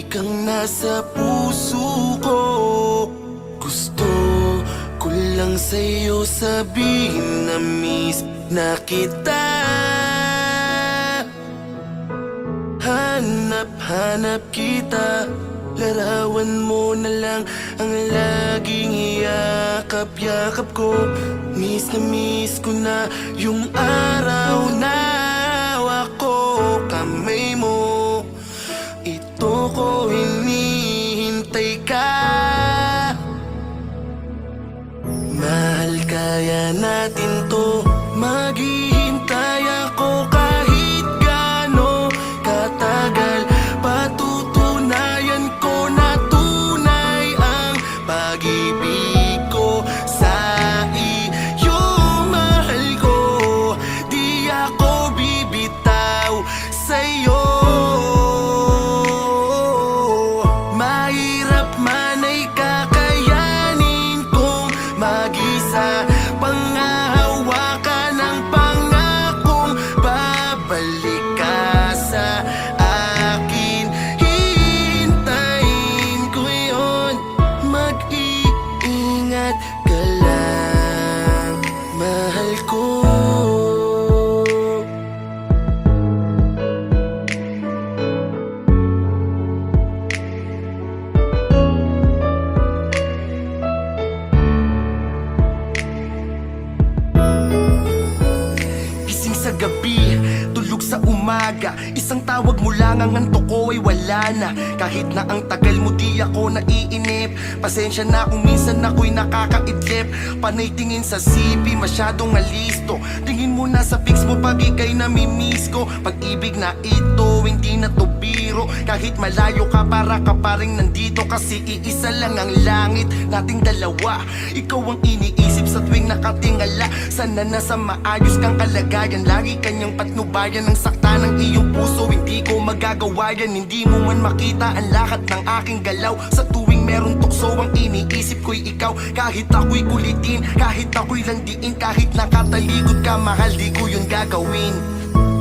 kang nasa puso ko. Gusto ko lang sa'yo sabihin na miss na kita. Hanap kita, larawan mo na lang ang laging iyakap-yakap ko. Miss ko na yung araw na hawak ko kamay mo. Ito ko hinihintay ka. Mahal, kaya natin to. Maghihintay ako kahit gaano katagal. Patutunayan ko na tunay ang pag-ibig ko sa iyo. Mahal ko, di ako bibitaw sa'yo. Mahirap man ay kakayanin kong mag-isa. Panghahawakan ng pangakong babalik ka sa akin. Hintayin ko yun. Mag-iingat ka lang, mahal ko. Gising sa gabi, tulog sa umaga. Isang tawag mo lang, ang antok ko ay wala na. Kahit na ang tagal mo di ako naiinip. Pasensya na kung minsan ako'y nakakaidlip. Panay tingin sa CP, masyadong alisto. Tingin mo na sa pics mo pag ika'y namimiss ko. Pag-ibig na ito, hindi na to biro. Kahit malayo ka, para ka pa rin nandito. Kasi iisa lang ang langit nating dalawa. Ikaw ang iniisip sa tuwing nakatingala. Sana nasa maayos kang kalagayan. Lagi kanyang patnubayan ng sakta ng iyong puso. Hindi ko magagawa yan, hindi mo man makita ang lahat ng aking galaw. Sa tuwing meron tukso, ang iniisip ko'y ikaw. Kahit ako'y kulitin, kahit ako'y landiin, kahit nakatalikod ka, mahal, di ko yun gagawin.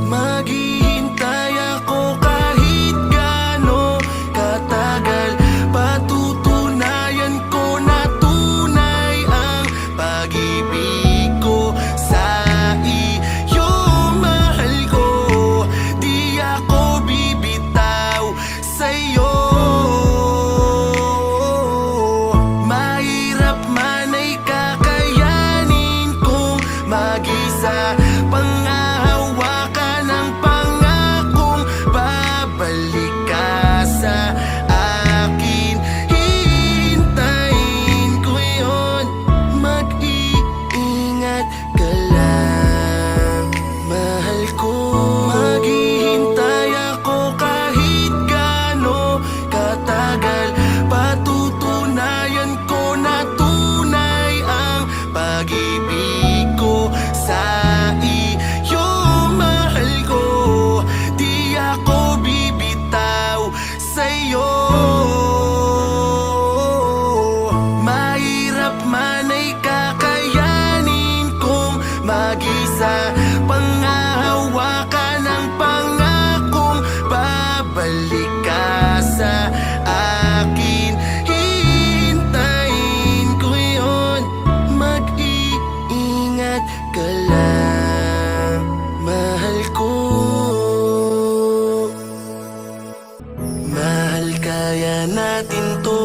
Maghihintay ako kahit gaano katagal. Patutunayan ko na tunay ang pag-ibig ko sa iyo. Mahal ko, di ako bibitaw sa'yo. Mahirap man ay kakayanin kong mag-isa. Panghahawakan ng pangakong babalik ka sa akin. Hintayin ko yun. Mag-iingat ka lang, mahal ko. Maghihintay ako kahit gaano katagal. Patutunayan ko na tunay ang pag-ibig ko sa iyo. Mahal ko, di ako bibitaw sa'yo. Mahirap man ay kakayanin kong mag-isa. Panghahawakan ng pangakong babalik ka sa akin. Hintayin ko yun. Mag-iingat ka lang, mahal ko. Mahal, kaya natin to.